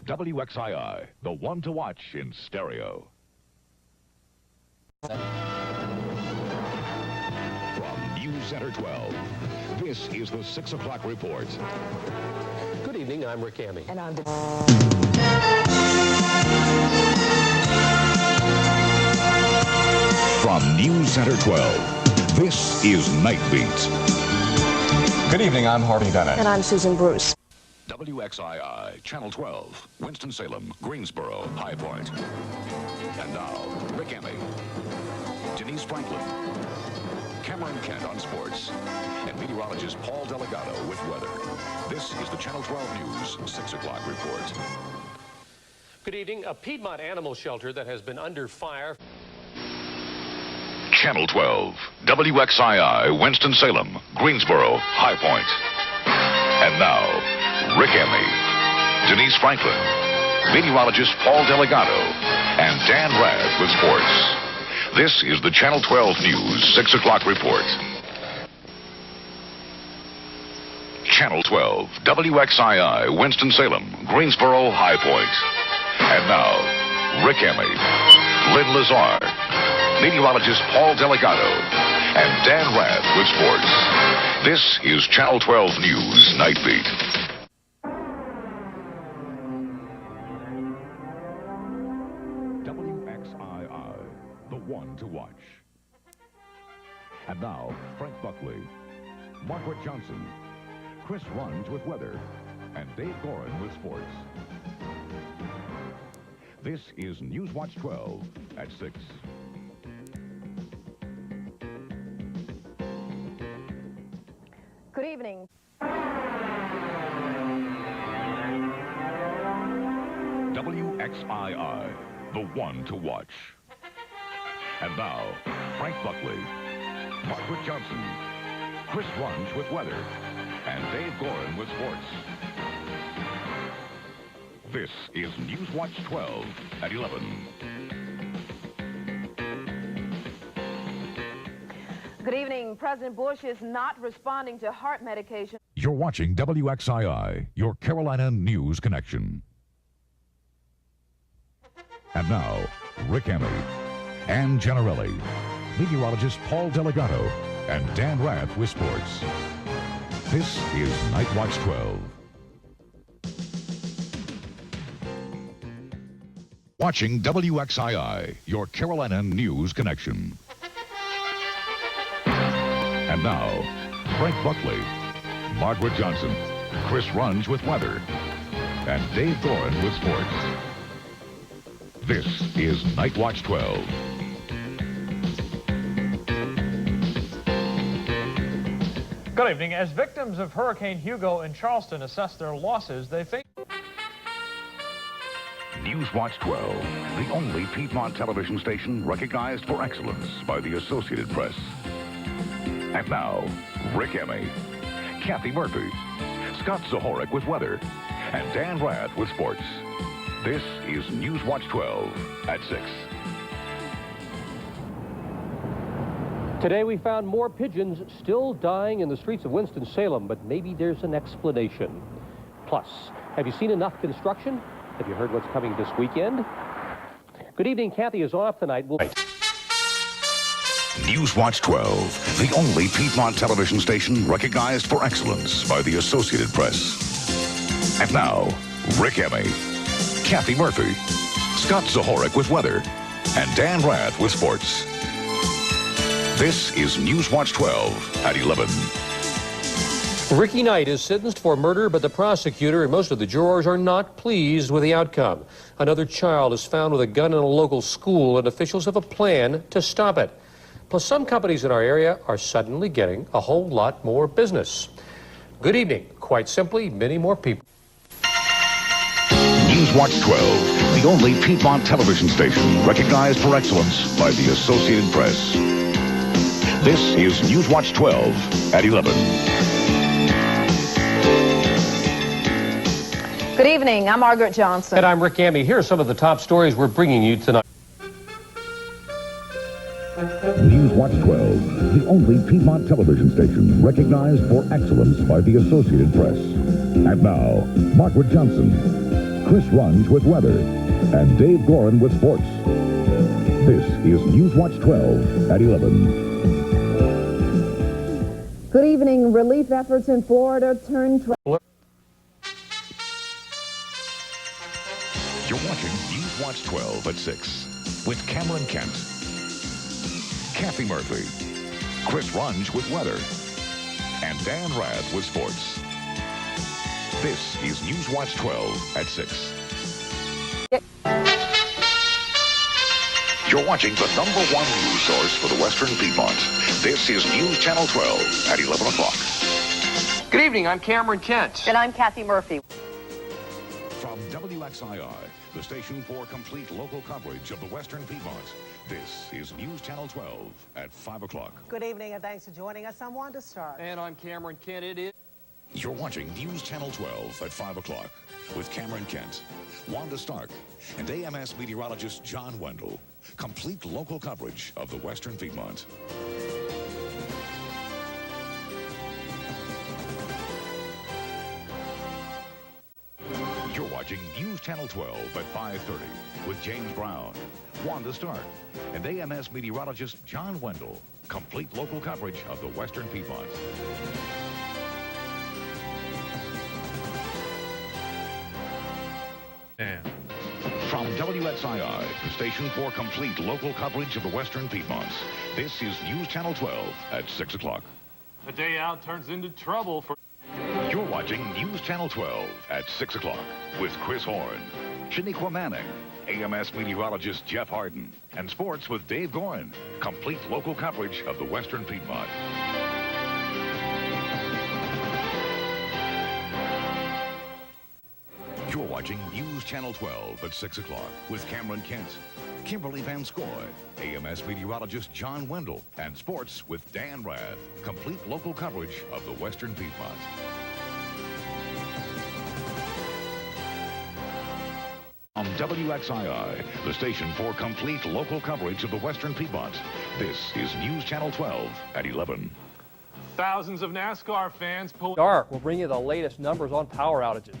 WXII, the one to watch in stereo. From News Center 12, this is the 6 o'clock report. Good evening, I'm Rick Amy. And I'm From News Center 12, this is Night Beat. Good evening, I'm Harvey Bennett. And I'm Susan Bruce. WXII, Channel 12, Winston-Salem, Greensboro, High Point. And now, Rick Amy, Denise Franklin, Cameron Kent on sports, and meteorologist Paul Delgado with weather. This is the Channel 12 News 6 o'clock report. Good evening. A Piedmont animal shelter that has been under fire. Channel 12, WXII, Winston-Salem, Greensboro, High Point. And now, Rick Amy, Denise Franklin, meteorologist Paul Delgado, and Dan Rath with sports. This is the Channel 12 News 6 o'clock report. Channel 12, WXII, Winston-Salem, Greensboro, High Point. And now, Rick Amy, Lynn Lazar, meteorologist Paul Delgado, and Dan Rath with sports. This is Channel 12 News Night Beat. WXII, the one to watch. And now, Frank Buckley, Margaret Johnson, Chris Runge with weather, and Dave Gorin with sports. This is Newswatch 12 at 6. Good evening. WXII, the one to watch. And now, Frank Buckley, Margaret Johnson, Chris Runge with weather, and Dave Gorin with sports. This is Newswatch 12 at 11. Good evening. President Bush is not responding to heart medication. You're watching WXII, your Carolina News Connection. And now, Rick Amy, Ann Gianarelli, meteorologist Paul Delgado, and Dan Rath with sports. This is Night Watch 12. Watching WXII, your Carolina News Connection. And now, Frank Buckley, Margaret Johnson, Chris Runge with weather, and Dave Gorin with sports. This is Night Watch 12. Good evening. As victims of Hurricane Hugo in Charleston assess their losses, they face... Newswatch 12, the only Piedmont television station recognized for excellence by the Associated Press. And now, Rick Amy, Kathy Murphy, Scott Zahorik with weather, and Dan Rath with sports. This is Newswatch 12 at 6. Today we found more pigeons still dying in the streets of Winston-Salem, but maybe there's an explanation. Plus, have you seen enough construction? Have you heard what's coming this weekend? Good evening. Kathy is off tonight. Newswatch 12, the only Piedmont television station recognized for excellence by the Associated Press. And now, Rick Amy, Kathy Murphy, Scott Zahorik with weather, and Dan Rath with sports. This is Newswatch 12 at 11. Ricky Knight is sentenced for murder, but the prosecutor and most of the jurors are not pleased with the outcome. Another child is found with a gun in a local school, and officials have a plan to stop it. Plus, some companies in our area are suddenly getting a whole lot more business. Good evening. Quite simply, many more people. Newswatch 12, the only Piedmont television station recognized for excellence by the Associated Press. This is Newswatch 12 at 11. Good evening. I'm Margaret Johnson. And I'm Rick Amy. Here are some of the top stories we're bringing you tonight. Newswatch 12, the only Piedmont television station recognized for excellence by the Associated Press. And now, Margaret Johnson, Chris Runge with weather, and Dave Gorin with sports. This is Newswatch 12 at 11. Good evening. Relief efforts in Florida turn. You're watching Newswatch 12 at 6 with Cameron Kent, Kathy Murphy, Chris Runge with weather, and Dan Rath with sports. This is Newswatch 12 at 6. You're watching the #1 news source for the Western Piedmont. This is News Channel 12 at 11 o'clock. Good evening, I'm Cameron Kent. And I'm Kathy Murphy. From WXII, the station for complete local coverage of the Western Piedmont, this is News Channel 12 at 5 o'clock. Good evening and thanks for joining us. I'm Wanda Stark. And I'm Cameron Kent. It is. You're watching News Channel 12 at 5 o'clock with Cameron Kent, Wanda Stark, and AMS meteorologist John Wendell. Complete local coverage of the Western Piedmont. You're watching News Channel 12 at 5:30 with James Brown, Wanda Stark, and AMS meteorologist John Wendell. Complete local coverage of the Western Piedmont. From WXII, the station for complete local coverage of the Western Piedmont, this is News Channel 12 at 6 o'clock. A day out turns into trouble for... You're watching News Channel 12 at 6 o'clock with Chris Horn, Shaniqua Manning, AMS meteorologist Jeff Harden, and sports with Dave Gorin. Complete local coverage of the Western Piedmont. You're watching News Channel 12 at 6 o'clock with Cameron Kent, Kimberly Van Scoy, AMS meteorologist John Wendell, and sports with Dan Rath. Complete local coverage of the Western Piedmont. On WXII, the station for complete local coverage of the Western Piedmont, this is News Channel 12 at 11. Thousands of NASCAR fans pull... Dark will bring you the latest numbers on power outages.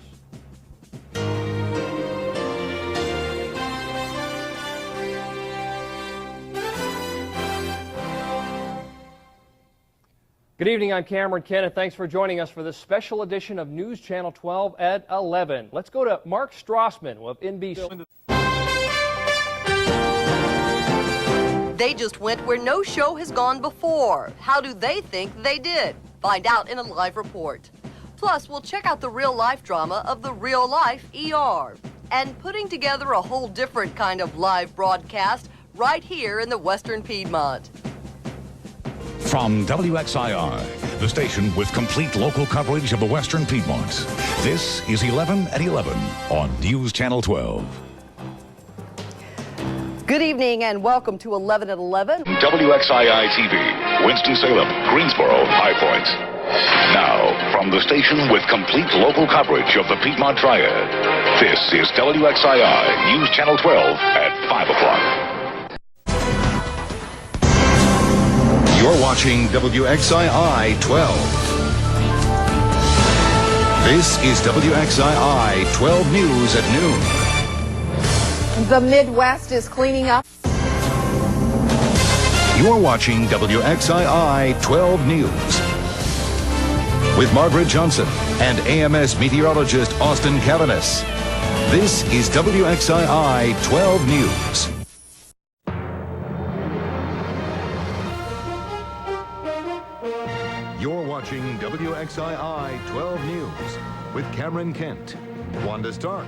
Good evening, I'm Cameron Kent, and thanks for joining us for this special edition of News Channel 12 at 11. Let's go to Mark Strassman of NBC. They just went where no show has gone before. How do they think they did? Find out in a live report. Plus, we'll check out the real-life drama of the real-life ER. And putting together a whole different kind of live broadcast right here in the Western Piedmont. From WXII, the station with complete local coverage of the Western Piedmont, this is 11 at 11 on News Channel 12. Good evening and welcome to 11 at 11. WXII TV, Winston-Salem, Greensboro, High Point. Now, from the station with complete local coverage of the Piedmont Triad, this is WXII News Channel 12 at 5 o'clock. You're watching WXII 12. This is WXII 12 News at noon. The Midwest is cleaning up. You're watching WXII 12 News with Margaret Johnson and AMS meteorologist Austin Cavanis. This is WXII 12 News. You're watching WXII 12 News with Cameron Kent, Wanda Stark,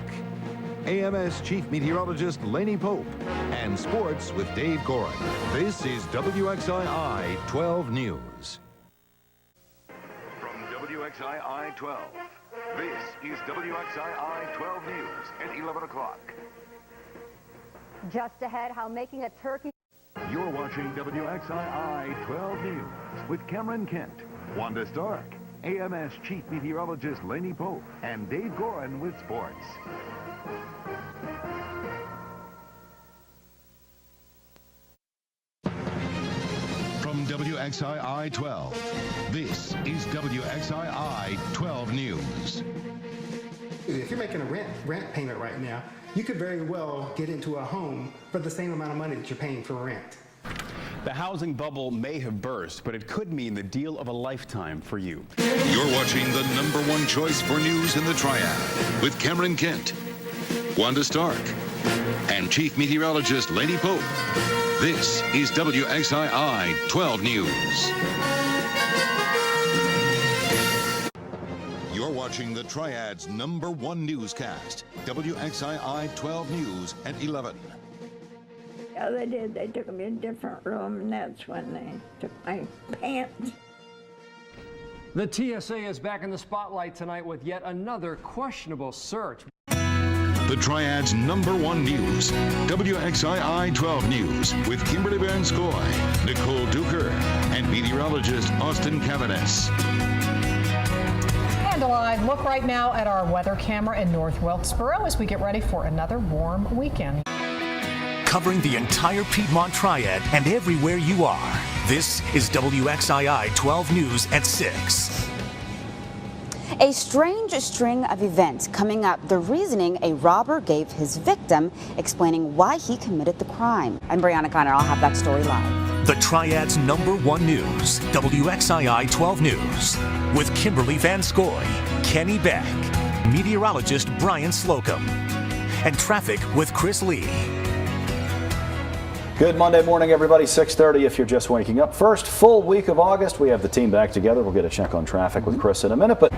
AMS Chief Meteorologist Lainey Pope, and sports with Dave Gorin. This is WXII 12 News. From WXII 12, this is WXII 12 News at 11 o'clock. Just ahead, how making a turkey... You're watching WXII 12 News with Cameron Kent, Wanda Stark, AMS Chief Meteorologist Lainey Pope, and Dave Gorin with sports. From WXII 12, this is WXII 12 News. If you're making a rent payment right now, you could very well get into a home for the same amount of money that you're paying for rent. The housing bubble may have burst, but it could mean the deal of a lifetime for you. You're watching the #1 choice for news in the Triad with Cameron Kent, Wanda Stark, and Chief Meteorologist Lainey Pope. This is WXII 12 News. You're watching the Triad's #1 newscast, WXII 12 News at 11. Yeah, they did. They took me in a different room, and that's when they took my pants. The TSA is back in the spotlight tonight with yet another questionable search. The Triad's #1 news, WXII 12 News with Kimberly Banskoy, Nicole Duker, and meteorologist Austin Cavanis. And a live look right now at our weather camera in North Wilkesboro as we get ready for another warm weekend. Covering the entire Piedmont Triad and everywhere you are. This is WXII 12 News at 6. A strange string of events coming up. The reasoning a robber gave his victim, explaining why he committed the crime. I'm Brianna Connor. I'll have that story live. The Triad's #1 news, WXII 12 News, with Kimberly Vanskoy, Kenny Beck, meteorologist Brian Slocum, and traffic with Chris Lee. Good Monday morning, everybody. 6:30 if you're just waking up. First full week of August. We have the team back together. We'll get a check on traffic with Chris in a minute. But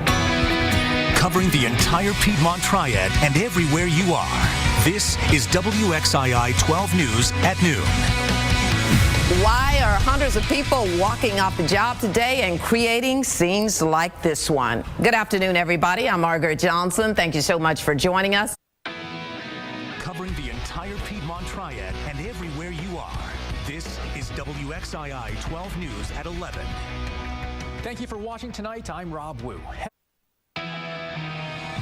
covering the entire Piedmont Triad and everywhere you are. This is WXII 12 News at noon. Why are hundreds of people walking off the job today and creating scenes like this one? Good afternoon, everybody. I'm Margaret Johnson. Thank you so much for joining us. Covering the entire Piedmont Triad and everywhere you are. This is WXII 12 News at 11. Thank you for watching tonight. I'm Rob Wu.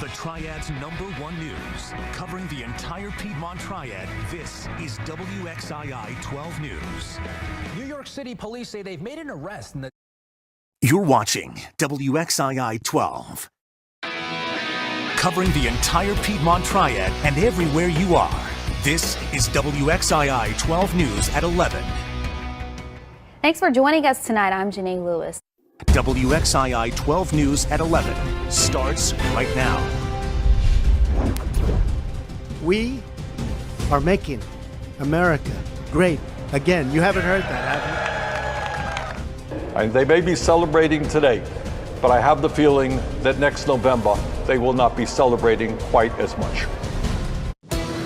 The Triad's #1 news, covering the entire Piedmont Triad. This is WXII 12 News. New York City police say they've made an arrest in the... You're watching WXII 12. Covering the entire Piedmont Triad and everywhere you are. This is WXII 12 News at 11. Thanks for joining us tonight. I'm Janae Lewis. WXII 12 News at 11 starts right now. We are making America great again. You haven't heard that, have you? And they may be celebrating today, but I have the feeling that next November they will not be celebrating quite as much.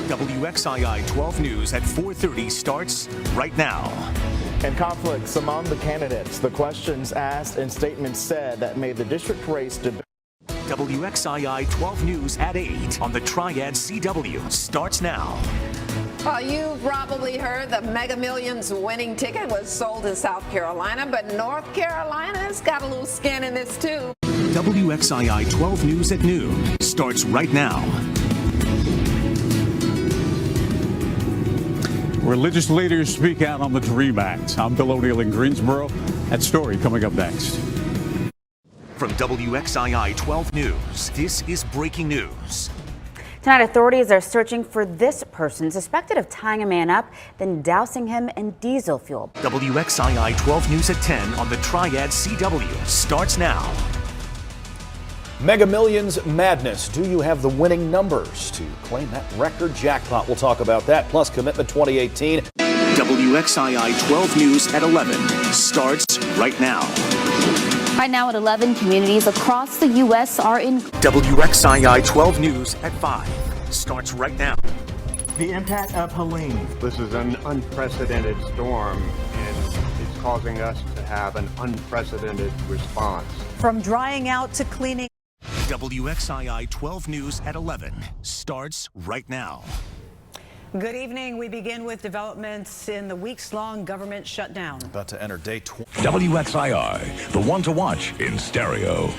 WXII 12 News at 4:30 starts right now. And conflicts among the candidates, the questions asked and statements said that made the district race debate. WXII 12 News at 8 on the Triad CW starts now. You've probably heard the Mega Millions winning ticket was sold in South Carolina, but North Carolina's got a little skin in this too. WXII 12 News at noon starts right now. Religious leaders speak out on the DREAM Act. I'm Bill O'Neill in Greensboro. That story coming up next. From WXII 12 News, this is breaking news. Tonight, authorities are searching for this person suspected of tying a man up, then dousing him in diesel fuel. WXII 12 News at 10 on the Triad CW starts now. Mega Millions madness. Do you have the winning numbers to claim that record jackpot? We'll talk about that. Plus Commitment 2018. WXII 12 News at 11 starts right now. Right now at 11, communities across the U.S. are in... WXII 12 News at 5 starts right now. The impact of Helene. This is an unprecedented storm, and it's causing us to have an unprecedented response. From drying out to cleaning. WXII 12 News at 11 starts right now. Good evening. We begin with developments in the weeks-long government shutdown. About to enter day 20. WXII, the one to watch in stereo.